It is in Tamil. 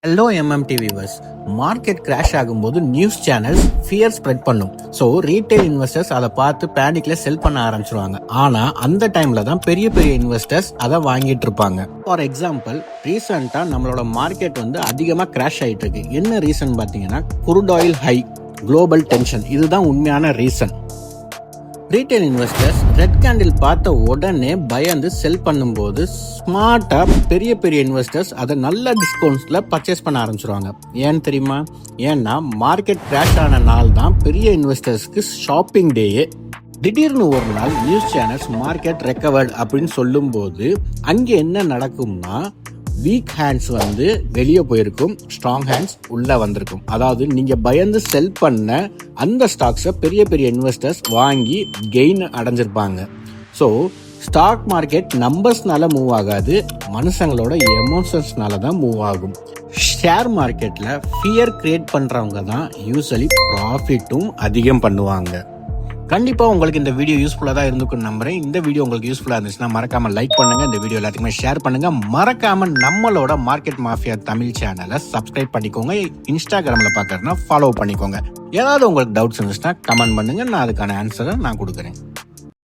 Hello MMT viewers. Market crash ஆகும்போது நியூஸ் சேனல்ஸ் ஃபியர் ஸ்ப்ரெட் பண்ணும். ஸோ ரீட்டைல் இன்வெஸ்டர்ஸ் அதை பார்த்து பேனிக்ல செல் பண்ண ஆரம்பிச்சிருவாங்க. ஆனா அந்த டைம்ல தான் பெரிய பெரிய இன்வெஸ்டர்ஸ் அதை வாங்கிட்டு இருப்பாங்க. ஃபார் எக்ஸாம்பிள், ரீசெண்டா நம்மளோட மார்க்கெட் அதிகமா கிராஷ் ஆயிட்டு இருக்கு. என்ன ரீசன் பாத்தீங்கன்னா, crude oil high, global tension. இதுதான் உண்மையான reason. Retail investors red candle பார்த்த உடனே பயந்து செல் பண்ணும்போது ஸ்மார்ட்டா பெரிய பெரிய இன்வெஸ்டர்ஸ் அதை நல்ல டிஸ்கவுண்ட்ஸ்ல பர்ச்சேஸ் பண்ண ஆரம்பிச்சிருவாங்க. ஏன்னு தெரியுமா? ஏன்னா மார்க்கெட் கிராஷ் ஆன நாள் தான் பெரிய இன்வெஸ்டர்ஸ்க்கு ஷாப்பிங் டேயே. திடீர்னு ஒரு நாள் நியூஸ் சேனல்ஸ் மார்க்கெட் ரெக்கவர்ட் அப்படின்னு சொல்லும் போது அங்கே என்ன நடக்கும்னா, வீக் ஹேண்ட்ஸ் வெளியே போயிருக்கும், ஸ்ட்ராங் ஹேண்ட்ஸ் உள்ள வந்திருக்கும். அதாவது நீங்க பயந்து செல் பண்ண அந்த ஸ்டாக்ஸை பெரிய பெரிய இன்வெஸ்டர்ஸ் வாங்கி கெயின் அடைஞ்சிருப்பாங்க. ஸோ ஸ்டாக் மார்க்கெட் நம்பர்ஸ்னால மூவ் ஆகாது, மனுஷங்களோட எமோஷன்ஸ்னால தான் மூவ் ஆகும். ஷேர் மார்க்கெட்ல ஃபியர் கிரியேட் பண்றவங்க தான் யூஸ்வலி ப்ராஃபிட்டும் அதிகம் பண்ணுவாங்க. கண்டிப்பா உங்களுக்கு இந்த வீடியோ யூஸ்ஃபுல்லா தான் இருந்துக்கும் நம்புறேன். இந்த வீடியோ உங்களுக்கு யூஸ்ஃபுல்லா இருந்துச்சுன்னா மறக்காம லைக் பண்ணுங்க, இந்த வீடியோ எல்லாத்துக்குமே ஷேர் பண்ணுங்க. மறக்காம நம்மளோட மார்க்கெட் மாஃபியா தமிழ் சேனலை சப்ஸ்கிரைப் பண்ணிக்கோங்க. இன்ஸ்டாகிராம்ல பாக்கறதுனா ஃபாலோ பண்ணிக்கோங்க. ஏதாவது உங்களுக்கு டவுட்ஸ் இருந்துச்சுன்னா கமெண்ட் பண்ணுங்க, நான் அதுக்கான ஆன்சரை நான் கொடுக்குறேன்.